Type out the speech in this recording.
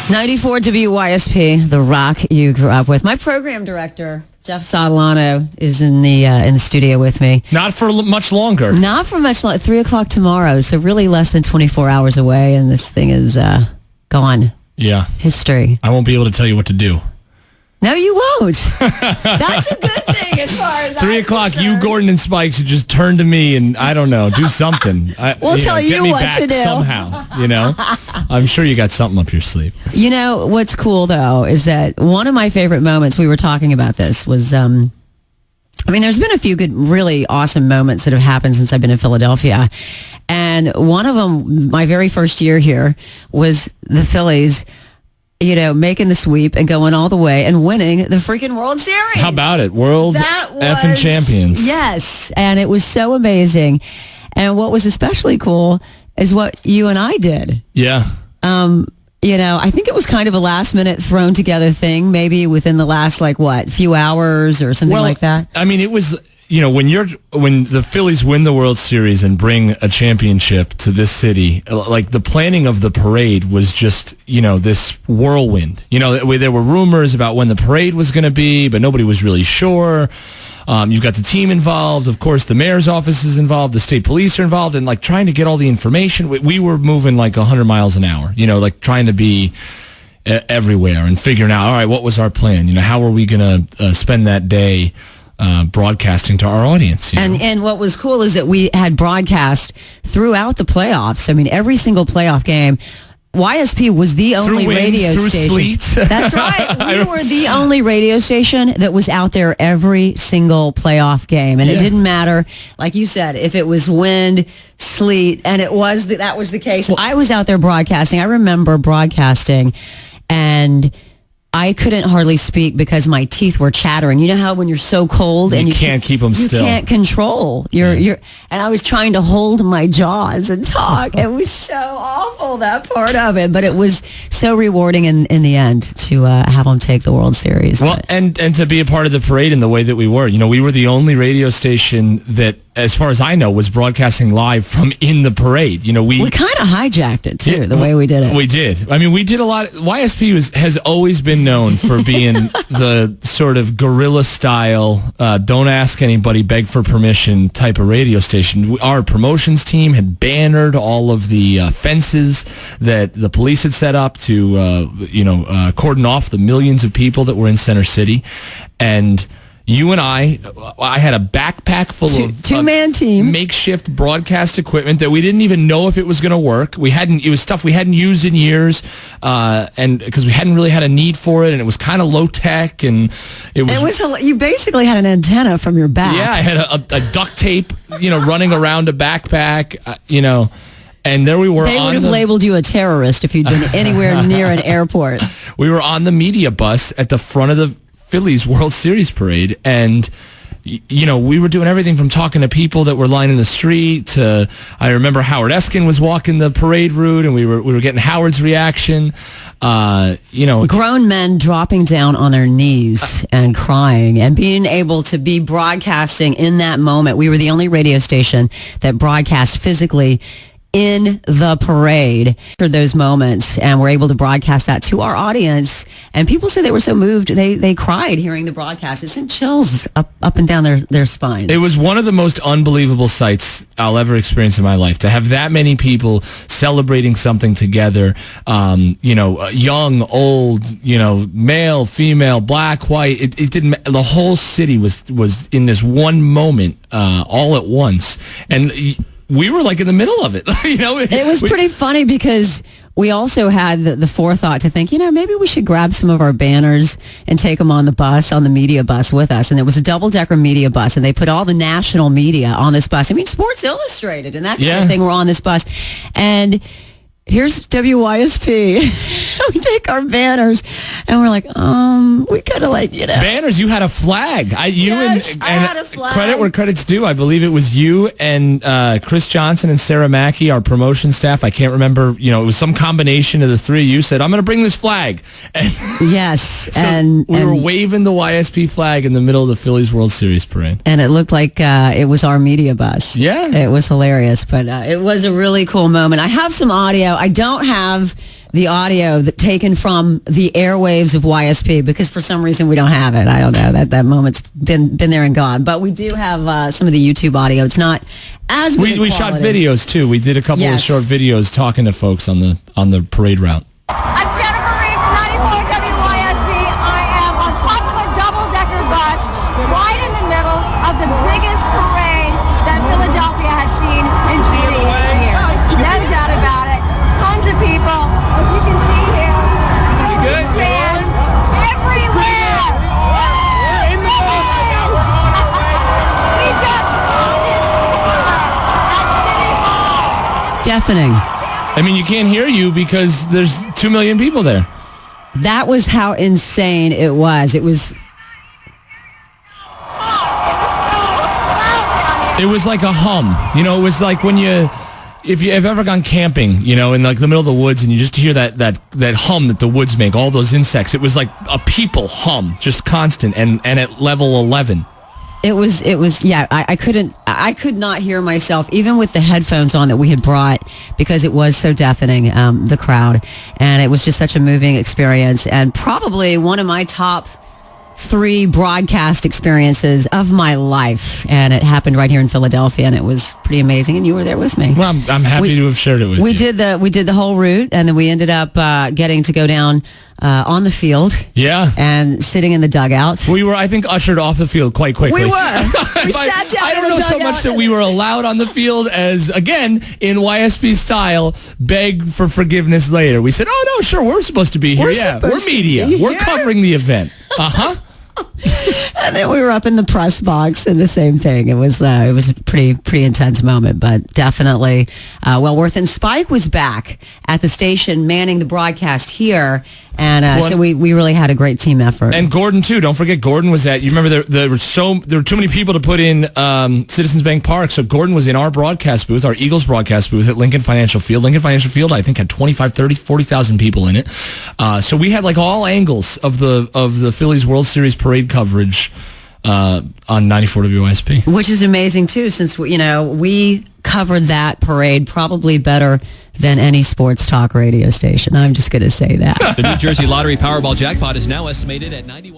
94 WYSP, the rock you grew up with. My program director, Jeff Sottolano, is in the studio with me. Not for much longer. Not for much longer. 3 o'clock tomorrow, so really less than 24 hours away, and this thing is gone. Yeah. History. I won't be able to tell you what to do. No, you won't. That's a good thing as far as 3 o'clock, you, Gordon, and Spike should just turn to me and, I don't know, do something. We'll tell you get me what back to do. Somehow, I'm sure you got something up your sleeve. You know, what's cool, though, is that one of my favorite moments, we were talking about this, was, there's been a few good, really awesome moments that have happened since I've been in Philadelphia. And one of them, my very first year here, was the Phillies, making the sweep and going all the way and winning the freaking World Series. How about it? World-effing champions. Yes, and it was so amazing. And what was especially cool is what you and I did. Yeah. I think it was kind of a last-minute thrown-together thing, maybe within the last, few hours or something like that? It was... when the Phillies win the World Series and bring a championship to this city, like the planning of the parade was just, this whirlwind. There were rumors about when the parade was going to be, but nobody was really sure. You've got the team involved. Of course, the mayor's office is involved. The state police are involved. And trying to get all the information, we were moving 100 miles an hour, trying to be everywhere and figuring out, all right, what was our plan? How are we going to spend that day broadcasting to our audience. And what was cool is that we had broadcast throughout the playoffs. Every single playoff game, YSP was the only radio station. Sleet. That's right. We were the only radio station that was out there every single playoff game. And it didn't matter, like you said, if it was wind, sleet, and that was the case. Well, I was out there broadcasting. I remember broadcasting, and I couldn't hardly speak because my teeth were chattering. You know how when you're so cold and you can't keep them still. You can't control. And I was trying to hold my jaws and talk. It was so awful, that part of it, but it was so rewarding in the end to have them take the World Series. Well, and to be a part of the parade in the way that we were. We were the only radio station that, as far as I know, was broadcasting live from in the parade. We kind of hijacked it too, the way we did it. We did. We did a lot. YSP has always been known for being the sort of guerrilla style, don't ask anybody, beg for permission type of radio station. Our promotions team had bannered all of the fences that the police had set up to, cordon off the millions of people that were in Center City. And you and I had a backpack full of two-man team makeshift broadcast equipment that we didn't even know if it was going to work. It was stuff we hadn't used in years, and because we hadn't really had a need for it, and it was kind of low tech, and it was. You basically had an antenna from your back. Yeah, I had a duct tape, running around a backpack, And there we were. They would have labeled you a terrorist if you'd been anywhere near an airport. We were on the media bus at the front of the Phillies World Series parade, and we were doing everything from talking to people that were lining the street to, I remember Howard Eskin was walking the parade route, and we were getting Howard's reaction. Grown men dropping down on their knees and crying, and being able to be broadcasting in that moment. We were the only radio station that broadcast physically in the parade for those moments, and we're able to broadcast that to our audience. And people said they were so moved they cried hearing the broadcast. It sent chills up and down their spine. It was one of the most unbelievable sights I'll ever experience in my life, to have that many people celebrating something together. Young, old, male, female, black, white. It didn't. The whole city was in this one moment, all at once, and we were in the middle of it. It was pretty funny because we also had the forethought to think, maybe we should grab some of our banners and take them on the media bus with us. And it was a double-decker media bus, and they put all the national media on this bus. Sports Illustrated and that kind of thing were on this bus. And here's WYSP. We take our banners, and we're we could have Banners, you had a flag. I had a flag. Credit where credit's due. I believe it was you and Chris Johnson and Sarah Mackey, our promotion staff. I can't remember. It was some combination of the three of you said, I'm going to bring this flag. And yes. So we were waving the YSP flag in the middle of the Phillies World Series parade. And it looked like it was our media bus. Yeah. It was hilarious, but it was a really cool moment. I have some audio. I don't have the audio taken from the airwaves of WYSP because for some reason we don't have it. I don't know. That moment's been there and gone. But we do have some of the YouTube audio. It's not as good. We shot videos too. We did a couple of short videos talking to folks on the parade route. I'm Jennifer Reed from 94 WYSP. I am on top of a double-decker bus, right in the middle of the biggest parade that Philadelphia has seen in 28 years. No doubt about it. Tons of people, as you can see here. Huge fans everywhere. We just at City Hall. Deafening. I mean, you can't hear you because there's 2 million people there. That was how insane it was. It was like a hum. You know, it was like when if you've ever gone camping, you know, in like the middle of the woods and you just hear that hum that the woods make, all those insects. It was like a people hum, just constant and at level 11. It was, yeah, I could not hear myself, even with the headphones on that we had brought, because it was so deafening, the crowd. And it was just such a moving experience, and probably one of my top 3 broadcast experiences of my life. And it happened right here in Philadelphia, and it was pretty amazing, and you were there with me. Well, I'm happy to have shared it with you. We did the whole route, and then we ended up getting to go down on the field. Yeah. And sitting in the dugouts. We were, I think, ushered off the field quite quickly. We were. We sat down I don't in the know so dugout. much that we were allowed on the field as, again, in YSP style, beg for forgiveness later. We said, oh, no, sure, we're supposed to be here. We're media. We're covering the event. Uh-huh. And then we were up in the press box and the same thing. It was a pretty intense moment, but definitely well worth. And Spike was back at the station manning the broadcast here, and so we really had a great team effort. And Gordon too. Don't forget, Gordon was at. You remember there were too many people to put in Citizens Bank Park, so Gordon was in our broadcast booth, our Eagles broadcast booth at Lincoln Financial Field. Lincoln Financial Field, I think, had 25, 30, 40,000 people in it. So we had like all angles of the Phillies World Series parade coverage on 94 WYSP, which is amazing too, since we covered that parade probably better than any sports talk radio station. I'm just going to say that. The New Jersey Lottery Powerball jackpot is now estimated at 91.